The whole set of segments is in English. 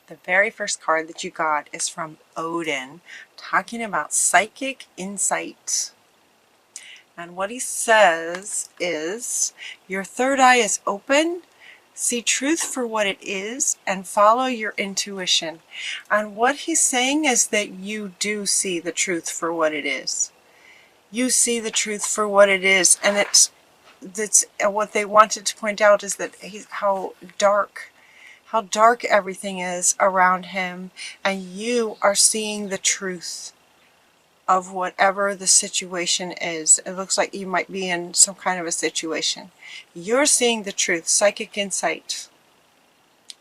The very first card that you got is from Odin, talking about psychic insight. And what he says is, your third eye is open, see truth for what it is, and follow your intuition. And what he's saying is that you do see the truth for what it is. You see the truth for what it is, and that's what they wanted to point out is that how dark everything is around him, and you are seeing the truth of whatever the situation is. It looks like you might be in some kind of a situation. You're seeing the truth, psychic insight.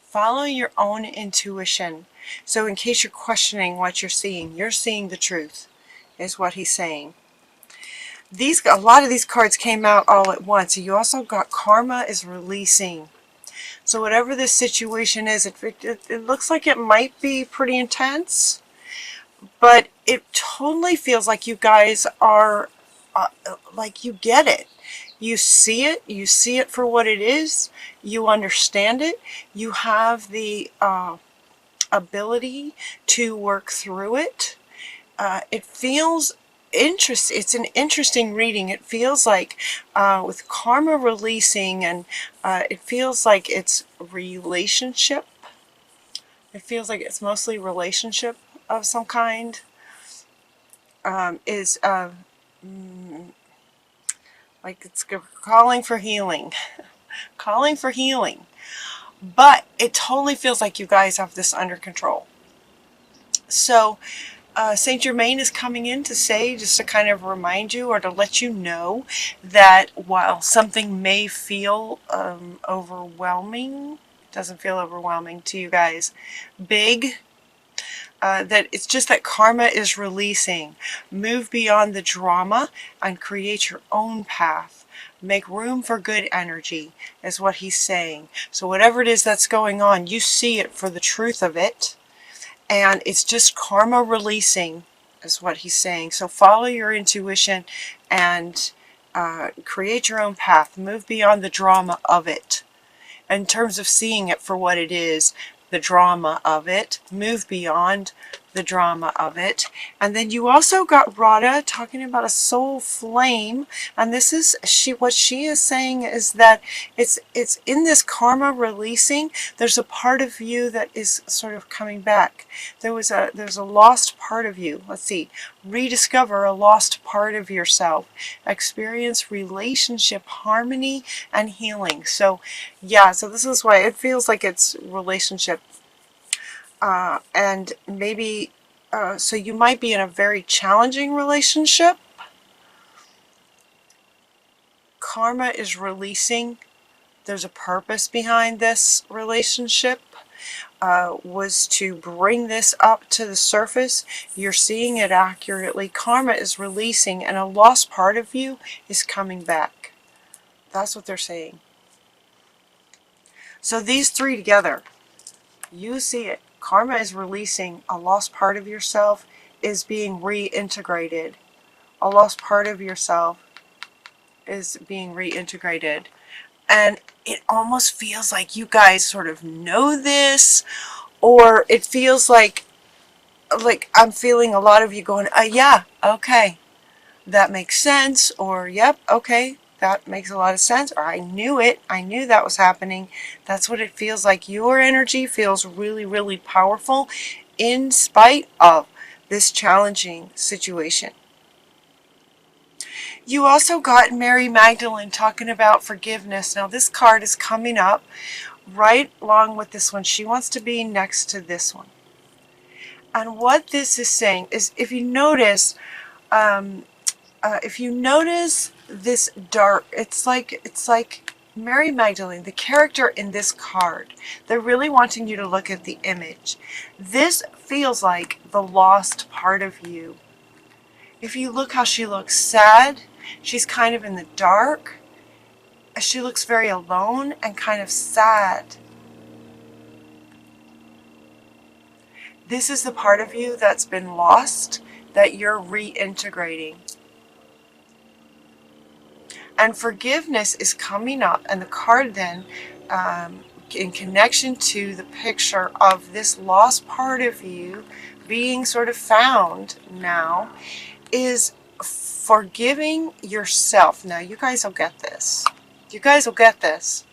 Follow your own intuition. So in case you're questioning what you're seeing the truth, is what he's saying. A lot of these cards came out all at once. You also got karma is releasing. So whatever this situation is, it looks like it might be pretty intense, but it totally feels like you guys are, like you get it. You see it for what it is, you understand it, you have the ability to work through it. It feels interesting. It's an interesting reading. It feels like with karma releasing, and it feels like it's relationship. It feels like it's mostly relationship of some kind. Like it's calling for healing. Calling for healing. But it totally feels like you guys have this under control. So Saint Germain is coming in to say, just to kind of remind you or to let you know that while something may feel overwhelming, doesn't feel overwhelming to you guys, big, that it's just that karma is releasing. Move beyond the drama and create your own path. Make room for good energy, is what he's saying. So whatever it is that's going on, you see it for the truth of it. And it's just karma releasing, is what he's saying. So follow your intuition and create your own path. Move beyond the drama of it. In terms of seeing it for what it is, the drama of it. Move beyond the drama of it. And then you also got Radha talking about a soul flame, and this is what she is saying is that it's in this karma releasing, there's a part of you that is sort of coming back. There's a lost part of you. Let's see. Rediscover a lost part of yourself. Experience relationship harmony and healing. So yeah, so this is why it feels like it's relationship. And maybe, so you might be in a very challenging relationship. Karma is releasing. There's a purpose behind this relationship. Was to bring this up to the surface. You're seeing it accurately. Karma is releasing, and a lost part of you is coming back. That's what they're saying. So these three together, you see it. Karma is releasing. A lost part of yourself is being reintegrated. A lost part of yourself is being reintegrated. And it almost feels like you guys sort of know this, or it feels like I'm feeling a lot of you going, yeah, okay, that makes sense, or yep, okay, that makes a lot of sense, or I knew it, I knew that was happening. That's what it feels like. Your energy feels really, really powerful in spite of this challenging situation. You also got Mary Magdalene talking about forgiveness. Now this card is coming up right along with this one. She wants to be next to this one. And what this is saying is, if you notice this dark, it's like Mary Magdalene, the character in this card, they're really wanting you to look at the image. This feels like the lost part of you. If you look how she looks sad, she's kind of in the dark. She looks very alone and kind of sad. This is the part of you that's been lost, that you're reintegrating. And forgiveness is coming up, and the card then in connection to the picture of this lost part of you being sort of found now, is forgiving yourself. Now, you guys will get this. You guys will get this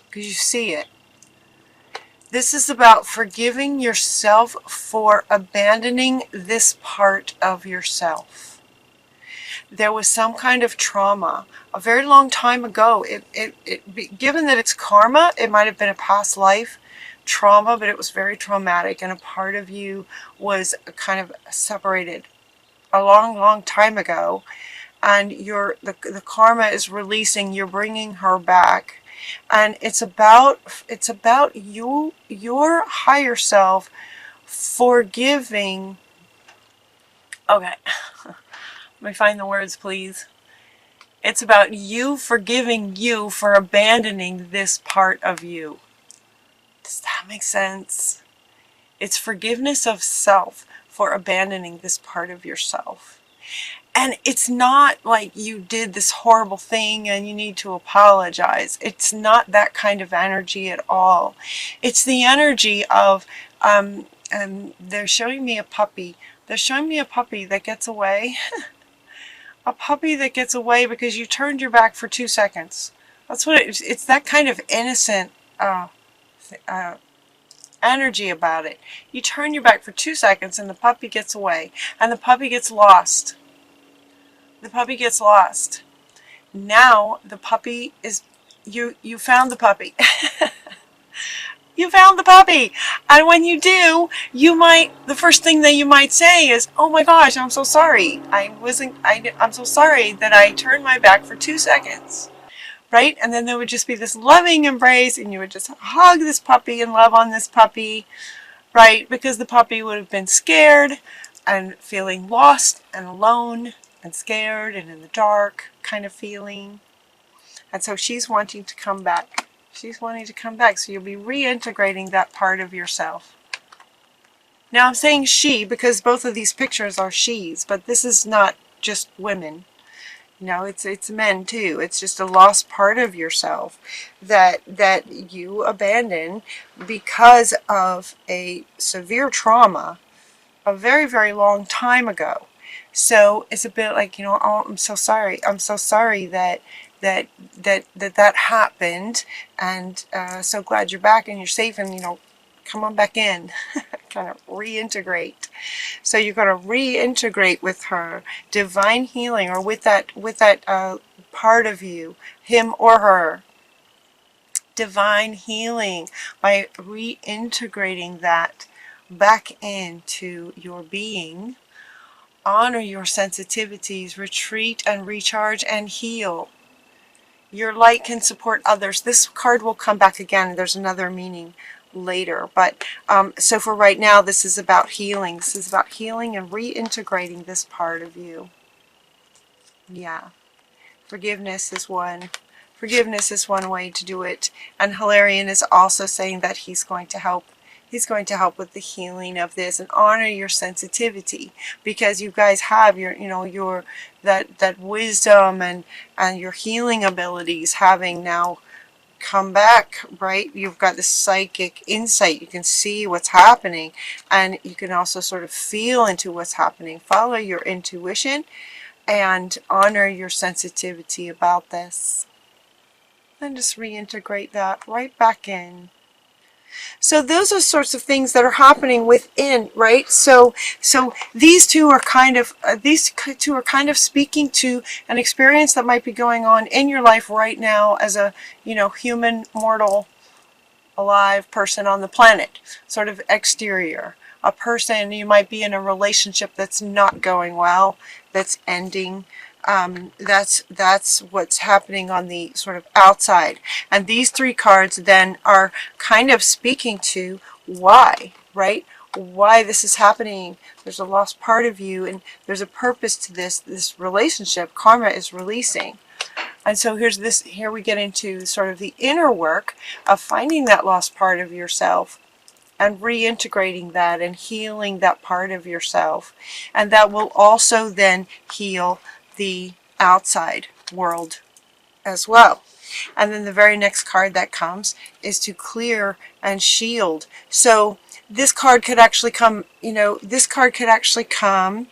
because you see it. This is about forgiving yourself for abandoning this part of yourself. There was some kind of trauma a very long time ago. Given that it's karma, it might have been a past life trauma, but it was very traumatic, and a part of you was kind of separated a long time ago, and the karma is releasing. You're bringing her back, and it's about you, your higher self, forgiving. Okay. Let me find the words, please. It's about you forgiving you for abandoning this part of you. Does that make sense? It's forgiveness of self for abandoning this part of yourself. And it's not like you did this horrible thing and you need to apologize. It's not that kind of energy at all. It's the energy of, they're showing me a puppy. They're showing me a puppy that gets away. A puppy that gets away because you turned your back for 2 seconds. That's what it's that kind of innocent energy about it. You turn your back for 2 seconds and the puppy gets away, and the puppy gets lost. The puppy gets lost. Now the puppy is, you found the puppy. You found the puppy. And when you do, the first thing that you might say is, oh my gosh, I'm so sorry. I'm so sorry that I turned my back for 2 seconds. Right? And then there would just be this loving embrace, and you would just hug this puppy and love on this puppy. Right? Because the puppy would have been scared and feeling lost and alone and scared and in the dark kind of feeling. And so she's wanting to come back. She's wanting to come back, so you'll be reintegrating that part of yourself. Now I'm saying she because both of these pictures are she's, but this is not just women. No, it's men too. It's just a lost part of yourself that you abandon because of a severe trauma a very long time ago. So it's a bit like, oh, I'm so sorry. I'm so sorry that happened, and so glad you're back and you're safe, and come on back in. Kind of reintegrate. So you're going to reintegrate with her, divine healing, or with that part of you, him or her. Divine healing by reintegrating that back into your being. Honor your sensitivities, retreat and recharge and heal. Your light can support others. This card will come back again. There's another meaning later. But so for right now, this is about healing. This is about healing and reintegrating this part of you. Yeah. Forgiveness is one. Forgiveness is one way to do it. And Hilarion is also saying that he's going to help. He's going to help with the healing of this, and honor your sensitivity, because you guys have your that wisdom and your healing abilities having now come back, right? You've got this psychic insight. You can see what's happening, and you can also sort of feel into what's happening. Follow your intuition and honor your sensitivity about this. And just reintegrate that right back in. So those are sorts of things that are happening within, right? So these two are kind of speaking to an experience that might be going on in your life right now as a human, mortal, alive person on the planet, sort of exterior. A person, you might be in a relationship that's not going well, that's ending. That's what's happening on the sort of outside. And these three cards then are kind of speaking to why, right? Why this is happening. There's a lost part of you, and there's a purpose to this relationship. Karma is releasing. And so here we get into sort of the inner work of finding that lost part of yourself and reintegrating that and healing that part of yourself. And that will also then heal the outside world as well. And then the very next card that comes is to clear and shield. So this card could actually come, this card could actually come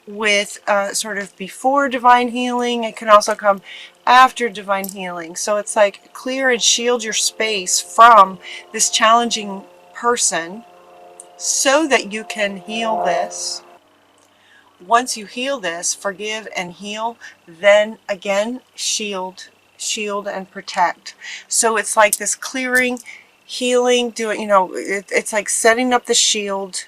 with sort of before divine healing. It can also come after divine healing. So it's like clear and shield your space from this challenging person so that you can heal this. Once you heal this, forgive and heal, then again, shield and protect. So it's like this clearing, healing, it's like setting up the shield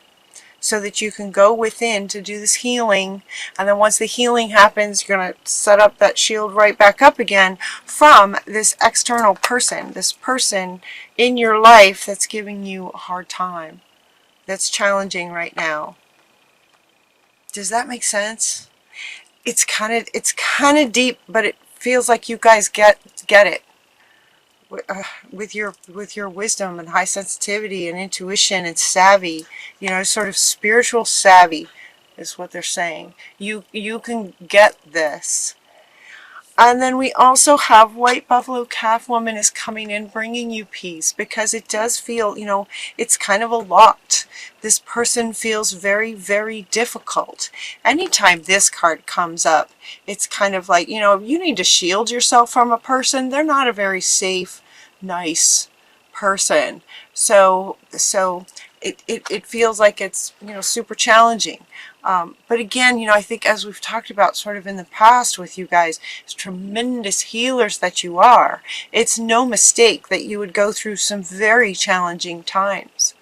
so that you can go within to do this healing. And then once the healing happens, you're going to set up that shield right back up again from this external person, this person in your life that's giving you a hard time, that's challenging right now. Does that make sense? It's kind of deep, but it feels like you guys get it with your wisdom and high sensitivity and intuition and savvy, sort of spiritual savvy is what they're saying. You can get this. And then we also have White Buffalo Calf Woman is coming in, bringing you peace, because it does feel, it's kind of a lot. This person feels very, very difficult. Anytime this card comes up, it's kind of like, you need to shield yourself from a person. They're not a very safe, nice person. So it feels like it's, super challenging. But again, I think as we've talked about sort of in the past with you guys, as tremendous healers that you are, it's no mistake that you would go through some very challenging times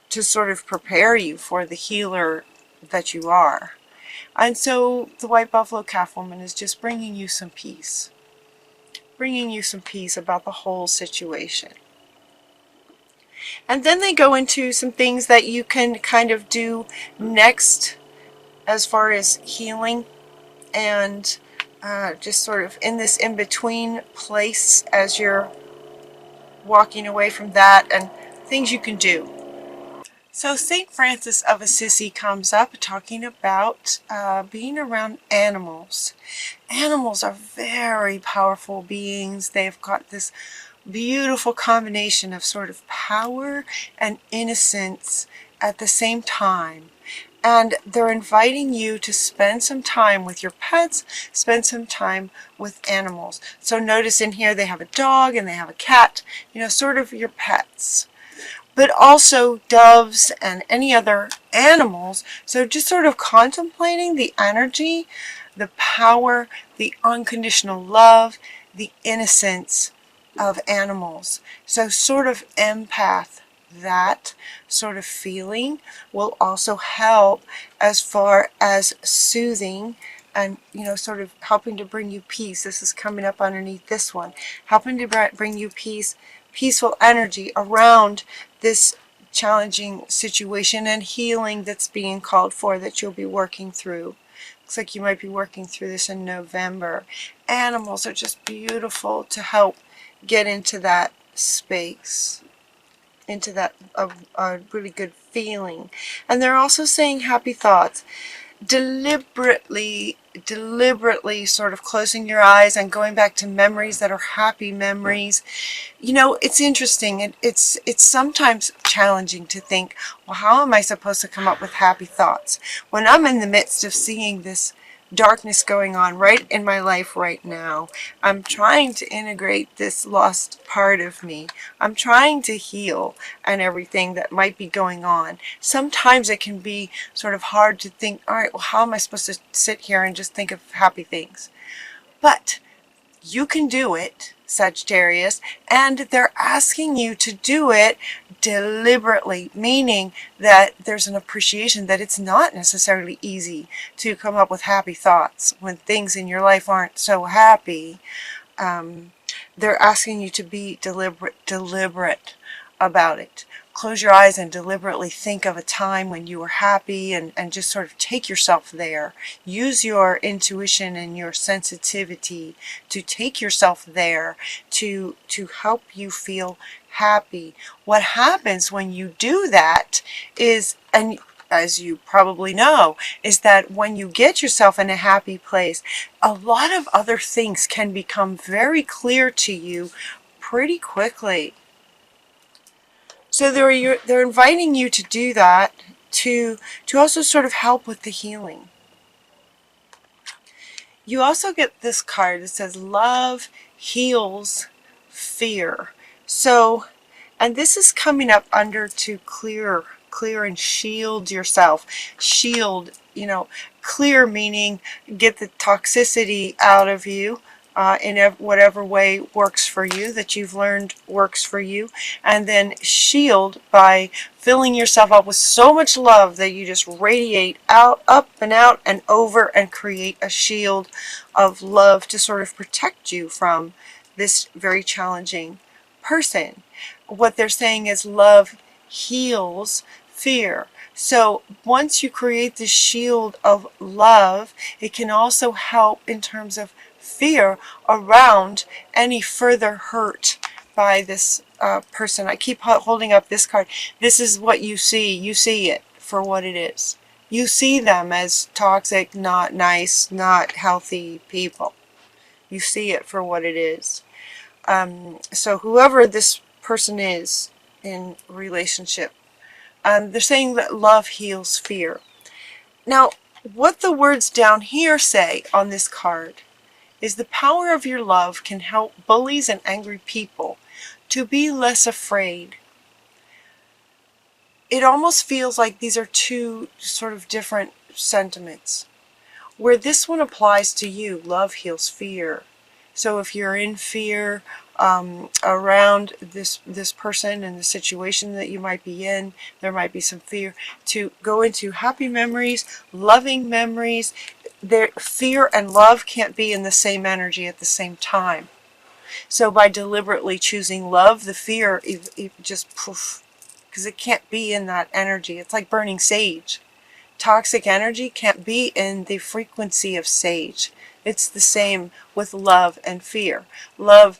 to sort of prepare you for the healer that you are. And so the White Buffalo Calf Woman is just bringing you some peace about the whole situation. And then they go into some things that you can kind of do next as far as healing and just sort of in this in-between place as you're walking away from that, and things you can do. So St. Francis of Assisi comes up talking about being around animals. Animals are very powerful beings. They've got this beautiful combination of sort of power and innocence at the same time. And they're inviting you to spend some time with your pets, spend some time with animals. So notice in here they have a dog and they have a cat, sort of your pets. But also doves and any other animals. So just sort of contemplating the energy, the power, the unconditional love, the innocence of animals. So sort of empath. That sort of feeling will also help as far as soothing and, sort of helping to bring you peace. This is coming up underneath this one. Helping to bring you peace, peaceful energy around this challenging situation and healing that's being called for that you'll be working through. Looks like you might be working through this in November. Animals are just beautiful to help get into that space, into that a really good feeling. And they're also saying happy thoughts. Deliberately sort of closing your eyes and going back to memories that are happy memories. It's interesting. It's sometimes challenging to think, well, how am I supposed to come up with happy thoughts when I'm in the midst of seeing this darkness going on right in my life right now? I'm trying to integrate this lost part of me. I'm trying to heal and everything that might be going on. Sometimes it can be sort of hard to think, all right, well, how am I supposed to sit here and just think of happy things? But you can do it, Sagittarius, and they're asking you to do it deliberately, meaning that there's an appreciation that it's not necessarily easy to come up with happy thoughts when things in your life aren't so happy. They're asking you to be deliberate about it. Close your eyes and deliberately think of a time when you were happy and just sort of take yourself there. Use your intuition and your sensitivity to take yourself there to help you feel happy. What happens when you do that is, and as you probably know, is that when you get yourself in a happy place, a lot of other things can become very clear to you pretty quickly. So they're inviting you to do that, to also sort of help with the healing. You also get this card that says love heals fear. So, and this is coming up under to clear and shield yourself. Shield, clear meaning get the toxicity out of you in whatever way works for you, that you've learned works for you. And then shield by filling yourself up with so much love that you just radiate out, up and out and over, and create a shield of love to sort of protect you from this very challenging person. What they're saying is love heals fear. So once you create this shield of love, it can also help in terms of fear around any further hurt by this person. I keep holding up this card. This is what you see. You see it for what it is. You see them as toxic, not nice, not healthy people. You see it for what it is. So whoever this person is in relationship, they're saying that love heals fear. Now, what the words down here say on this card is the power of your love can help bullies and angry people to be less afraid. It almost feels like these are two sort of different sentiments. Where this one applies to you, love heals fear. So if you're in fear around this person and the situation that you might be in, there might be some fear, to go into happy memories, loving memories. Fear and love can't be in the same energy at the same time. So by deliberately choosing love, the fear it just poof, because it can't be in that energy. It's like burning sage. Toxic energy can't be in the frequency of sage. It's the same with love and fear. Love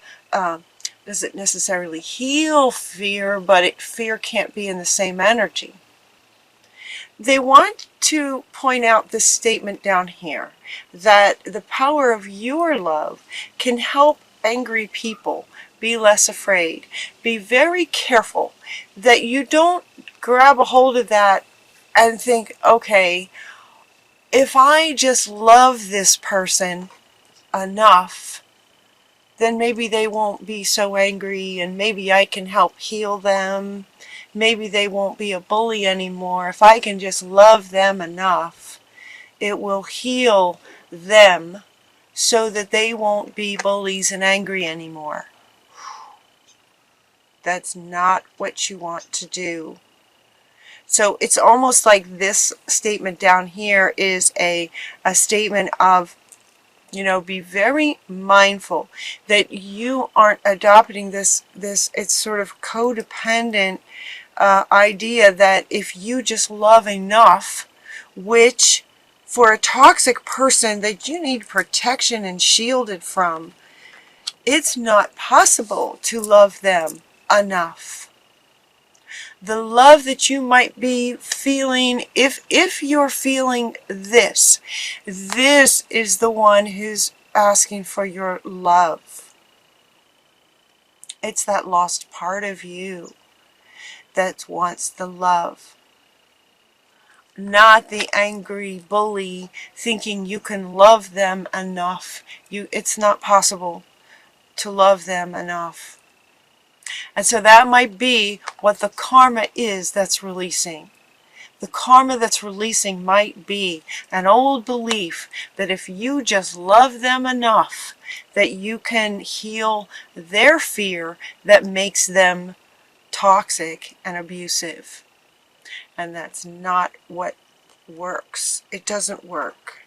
doesn't necessarily heal fear, but fear can't be in the same energy. They want to point out this statement down here, that the power of your love can help angry people be less afraid. Be very careful that you don't grab a hold of that and think, okay, if I just love this person enough, then maybe they won't be so angry and maybe I can help heal them. Maybe they won't be a bully anymore. If I can just love them enough, it will heal them so that they won't be bullies and angry anymore. That's not what you want to do. So it's almost like this statement down here is a statement of, be very mindful that you aren't adopting this it's sort of codependent idea that if you just love enough, which for a toxic person that you need protection and shielded from, it's not possible to love them enough. The love that you might be feeling, if you're feeling this is the one who's asking for your love. It's that lost part of you that wants the love. Not the angry bully thinking you can love them enough. It's not possible to love them enough. And so that might be what the karma is that's releasing. The karma that's releasing might be an old belief that if you just love them enough, that you can heal their fear that makes them toxic and abusive. And that's not what works. It doesn't work.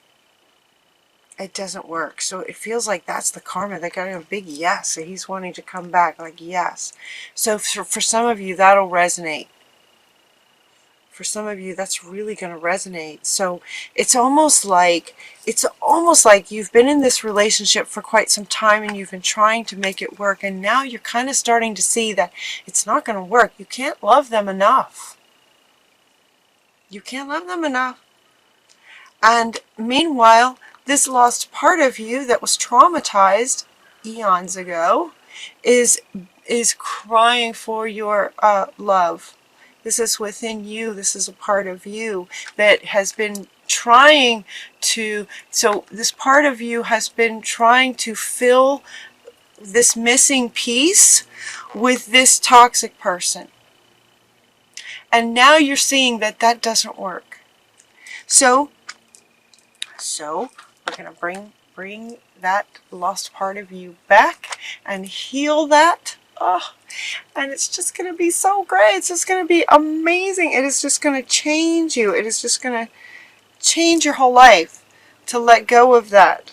It doesn't work. So it feels like that's the karma. They got a big yes. So he's wanting to come back, like yes. So for some of you, that'll resonate. For some of you, that's really going to resonate. So it's almost like you've been in this relationship for quite some time and you've been trying to make it work, and now you're kind of starting to see that it's not going to work. You can't love them enough. You can't love them enough. And meanwhile, this lost part of you that was traumatized eons ago is crying for your love. This is within you. This is a part of you that has been trying to, so this part of you has been trying to fill this missing piece with this toxic person. And now you're seeing that that doesn't work. So we're going to bring that lost part of you back and heal that. Oh, and it's just going to be so great. It's just going to be amazing. It is just going to change you. It is just going to change your whole life to let go of that.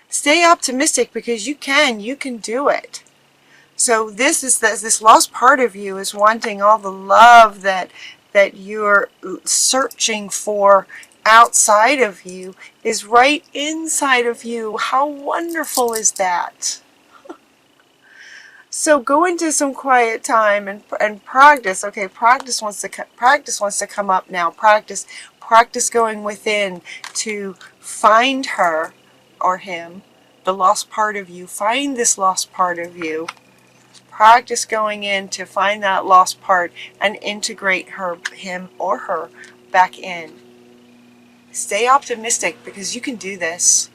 Stay optimistic because you can do it. So this lost part of you is wanting all the love that you're searching for outside of you is right inside of you. How wonderful is that? So go into some quiet time and practice. Okay, practice wants to come up now. Practice going within to find her or him, the lost part of you. Find this lost part of you. Practice going in to find that lost part and integrate him or her back in. Stay optimistic because you can do this.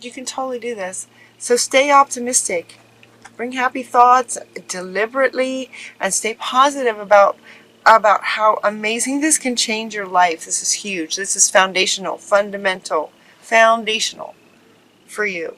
You can totally do this. So stay optimistic. Bring happy thoughts deliberately and stay positive about how amazing this can change your life. This is huge. This is foundational, fundamental, foundational for you.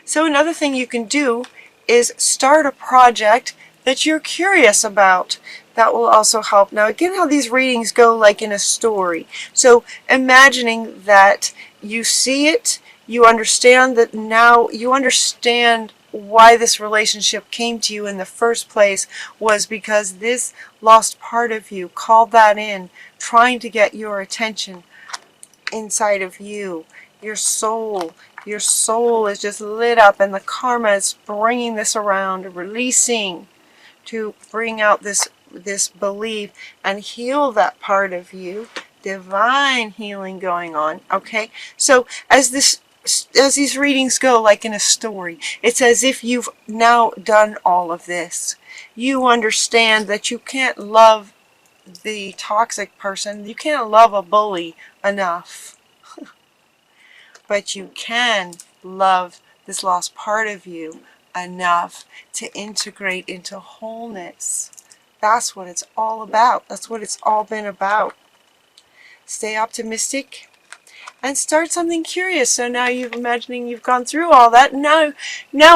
So another thing you can do is start a project that you're curious about. That will also help. Now again, how these readings go like in a story. So imagining that you see it, you understand that now you understand why this relationship came to you in the first place was because this lost part of you called that in, trying to get your attention inside of you. Your soul is just lit up and the karma is bringing this around, releasing to bring out this belief and heal that part of you. Divine healing going on. Okay, so as these readings go like in a story, it's as if you've now done all of this. You understand that you can't love the toxic person, you can't love a bully enough, but you can love this lost part of you enough to integrate into wholeness. That's what it's all about. That's what it's all been about. Stay optimistic and start something curious. So now you're imagining you've gone through all that. Now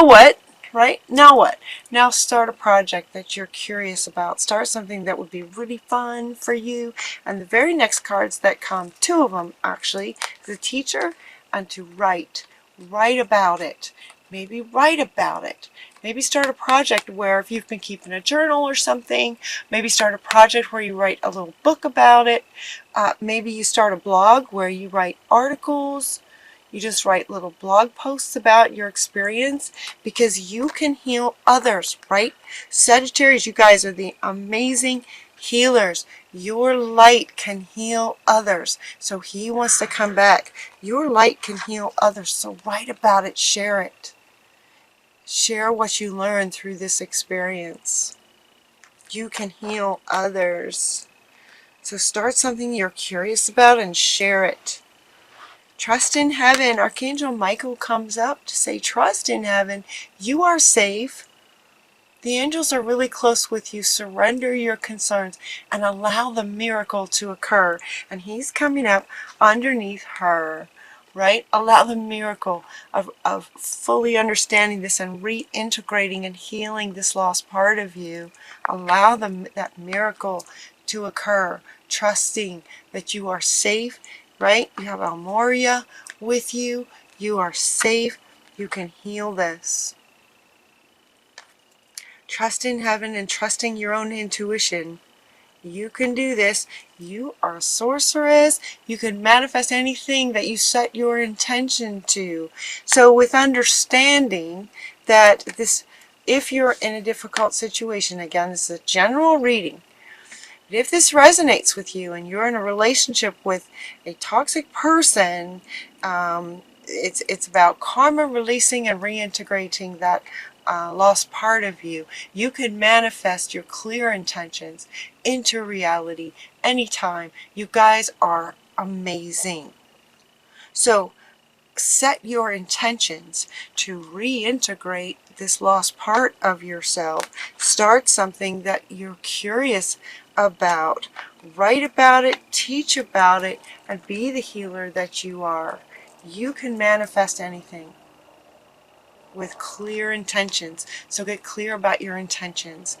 what? Right? Now what? Now start a project that you're curious about. Start something that would be really fun for you. And the very next cards that come, two of them actually, the teacher and to write. Write about it. Maybe write about it. Maybe start a project where if you've been keeping a journal or something, maybe start a project where you write a little book about it. Maybe you start a blog where you write articles. You just write little blog posts about your experience because you can heal others, right? Sagittarius, you guys are the amazing healers. Your light can heal others. So he wants to come back. Your light can heal others. So write about it. Share it. Share what you learned through this experience. You can heal others. So start something you're curious about and share it. Trust in heaven. Archangel Michael comes up to say, trust in heaven. You are safe. The angels are really close with you. Surrender your concerns and allow the miracle to occur. And he's coming up underneath her. Right? Allow the miracle of fully understanding this and reintegrating and healing this lost part of you. Allow that miracle to occur, trusting that you are safe, right? You have Almoria with you. You are safe. You can heal this. Trust in heaven and trusting your own intuition. You can do this. You are a sorceress. You can manifest anything that you set your intention to. So with understanding that this, if you're in a difficult situation, again, this is a general reading, But if this resonates with you and you're in a relationship with a toxic person, it's about karma releasing and reintegrating that lost part of you. You can manifest your clear intentions into reality anytime. You guys are amazing. So set your intentions to reintegrate this lost part of yourself. Start something that you're curious about. Write about it, teach about it, and be the healer that you are. You can manifest anything with clear intentions. So get clear about your intentions.